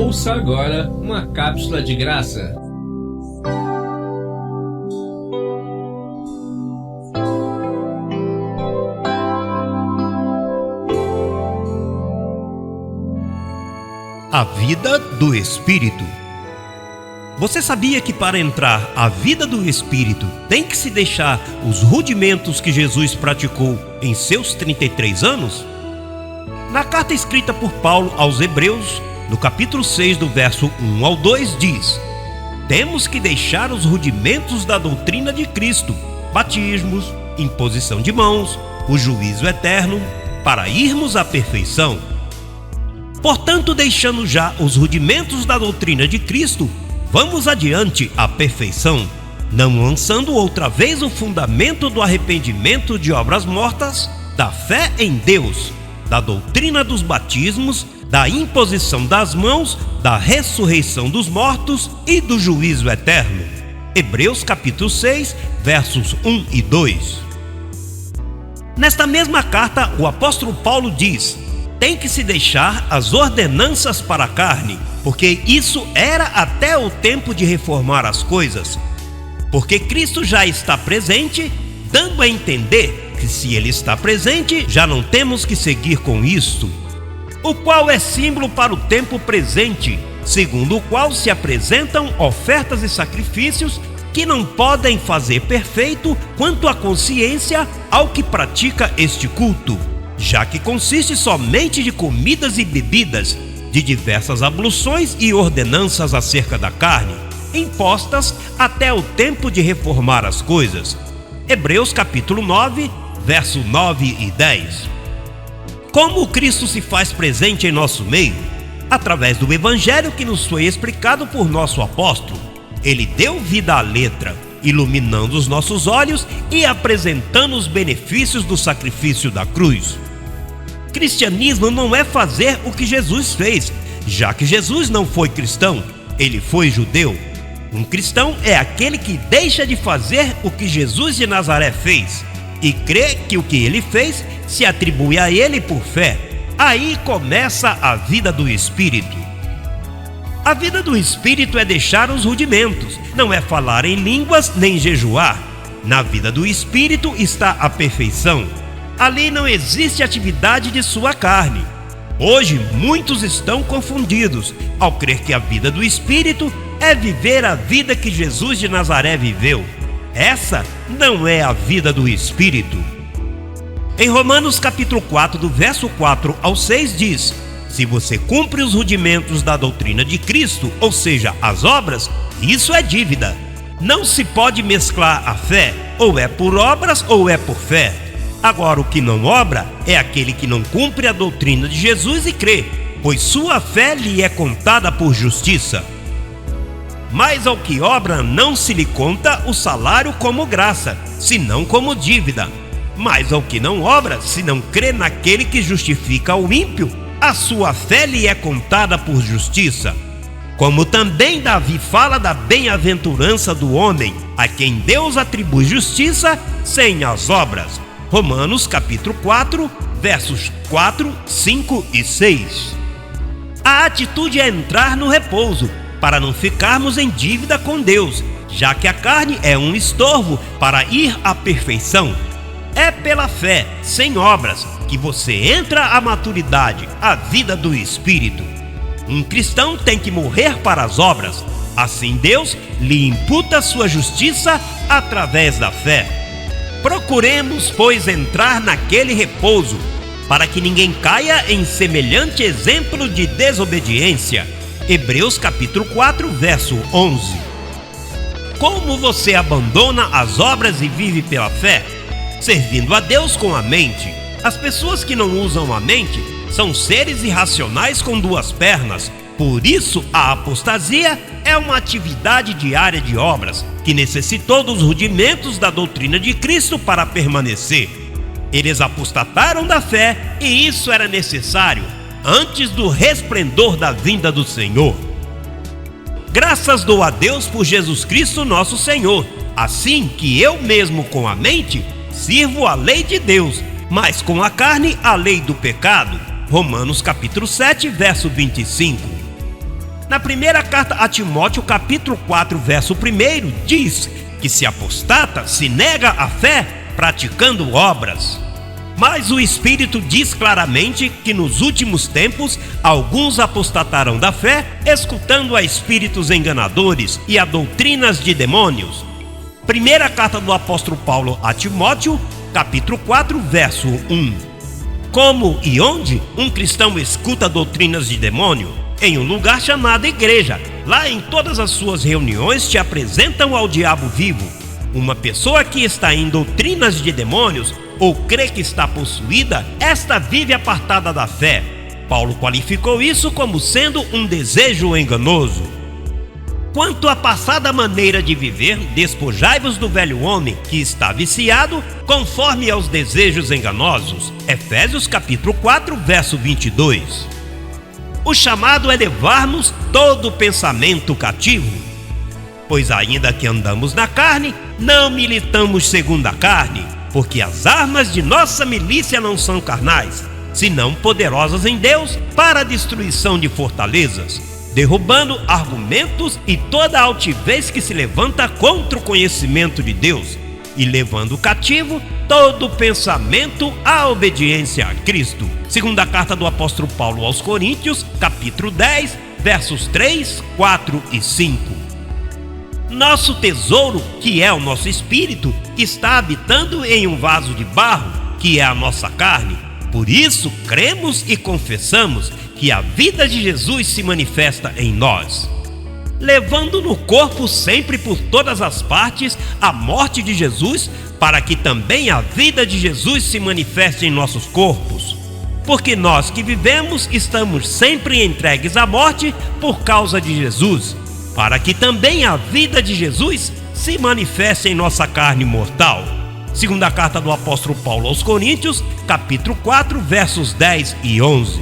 Ouça agora uma cápsula de graça. A vida do Espírito. Você sabia que para entrar a vida do Espírito tem que se deixar os rudimentos que Jesus praticou em seus 33 anos? Na carta escrita por Paulo aos Hebreus, no capítulo 6, do verso 1 ao 2, diz: temos que deixar os rudimentos da doutrina de Cristo, batismos, imposição de mãos, o juízo eterno, para irmos à perfeição. Portanto, deixando já os rudimentos da doutrina de Cristo, vamos adiante à perfeição, não lançando outra vez o fundamento do arrependimento de obras mortas, da fé em Deus, da doutrina dos batismos, da imposição das mãos, da ressurreição dos mortos e do juízo eterno. Hebreus capítulo 6, versos 1 e 2. Nesta mesma carta, o apóstolo Paulo diz: tem que se deixar as ordenanças para a carne, porque isso era até o tempo de reformar as coisas. Porque Cristo já está presente, dando a entender que se Ele está presente, já não temos que seguir com isto, o qual é símbolo para o tempo presente, segundo o qual se apresentam ofertas e sacrifícios que não podem fazer perfeito quanto à consciência ao que pratica este culto, já que consiste somente de comidas e bebidas, de diversas abluções e ordenanças acerca da carne, impostas até o tempo de reformar as coisas. Hebreus capítulo 9, verso 9 e 10. Como Cristo se faz presente em nosso meio? Através do Evangelho que nos foi explicado por nosso apóstolo. Ele deu vida à letra, iluminando os nossos olhos e apresentando os benefícios do sacrifício da cruz. Cristianismo não é fazer o que Jesus fez, já que Jesus não foi cristão, ele foi judeu. Um cristão é aquele que deixa de fazer o que Jesus de Nazaré fez e crê que o que ele fez se atribui a ele por fé. Aí começa a vida do Espírito. A vida do Espírito é deixar os rudimentos, não é falar em línguas nem jejuar. Na vida do Espírito está a perfeição. Ali não existe atividade de sua carne. Hoje muitos estão confundidos ao crer que a vida do Espírito é viver a vida que Jesus de Nazaré viveu. Essa não é a vida do Espírito. Em Romanos capítulo 4, do verso 4 ao 6 diz: se você cumpre os rudimentos da doutrina de Cristo, ou seja, as obras, isso é dívida. Não se pode mesclar a fé, ou é por obras ou é por fé. Agora, o que não obra é aquele que não cumpre a doutrina de Jesus e crê, pois sua fé lhe é contada por justiça. Mas ao que obra não se lhe conta o salário como graça, senão como dívida. Mas ao que não obra, se não crê naquele que justifica o ímpio, a sua fé lhe é contada por justiça. Como também Davi fala da bem-aventurança do homem, a quem Deus atribui justiça sem as obras. Romanos capítulo 4, versos 4, 5 e 6. A atitude é entrar no repouso, para não ficarmos em dívida com Deus, já que a carne é um estorvo para ir à perfeição. É pela fé, sem obras, que você entra à maturidade, à vida do Espírito. Um cristão tem que morrer para as obras, assim Deus lhe imputa sua justiça através da fé. Procuremos, pois, entrar naquele repouso, para que ninguém caia em semelhante exemplo de desobediência. Hebreus capítulo 4, verso 11. Como você abandona as obras e vive pela fé? Servindo a Deus com a mente. As pessoas que não usam a mente são seres irracionais com duas pernas. Por isso, a apostasia é uma atividade diária de obras, que necessitou dos rudimentos da doutrina de Cristo para permanecer. Eles apostataram da fé, e isso era necessário antes do resplendor da vinda do Senhor. Graças dou a Deus por Jesus Cristo nosso Senhor, assim que eu mesmo com a mente sirvo a lei de Deus, mas com a carne a lei do pecado. Romanos capítulo 7, verso 25. Na primeira carta a Timóteo, capítulo 4, verso 1, diz que se apostata, se nega a fé, praticando obras. Mas o Espírito diz claramente que nos últimos tempos alguns apostatarão da fé, escutando a espíritos enganadores e a doutrinas de demônios. Primeira carta do apóstolo Paulo a Timóteo, capítulo 4, verso 1. Como e onde um cristão escuta doutrinas de demônio? Em um lugar chamado igreja. Lá, em todas as suas reuniões, te apresentam ao diabo vivo. Uma pessoa que está em doutrinas de demônios ou crê que está possuída, esta vive apartada da fé. Paulo qualificou isso como sendo um desejo enganoso. Quanto à passada maneira de viver, despojai-vos do velho homem que está viciado conforme aos desejos enganosos. Efésios capítulo 4, verso 22. O chamado é levarmos todo pensamento cativo. Pois ainda que andamos na carne, não militamos segundo a carne, porque as armas de nossa milícia não são carnais, senão poderosas em Deus para a destruição de fortalezas, derrubando argumentos e toda altivez que se levanta contra o conhecimento de Deus, e levando cativo todo pensamento à obediência a Cristo. Segunda carta do apóstolo Paulo aos Coríntios, capítulo 10, versos 3, 4 e 5. Nosso tesouro, que é o nosso espírito, está habitando em um vaso de barro, que é a nossa carne. Por isso, cremos e confessamos que a vida de Jesus se manifesta em nós, levando no corpo sempre por todas as partes a morte de Jesus, para que também a vida de Jesus se manifeste em nossos corpos. Porque nós que vivemos estamos sempre entregues à morte por causa de Jesus, para que também a vida de Jesus se manifeste em nossa carne mortal. Segunda carta do apóstolo Paulo aos Coríntios, capítulo 4, versos 10 e 11.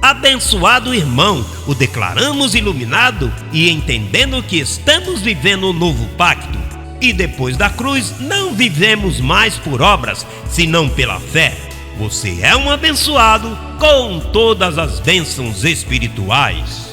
Abençoado irmão, o declaramos iluminado e entendendo que estamos vivendo um novo pacto. E depois da cruz não vivemos mais por obras, senão pela fé. Você é um abençoado com todas as bênçãos espirituais.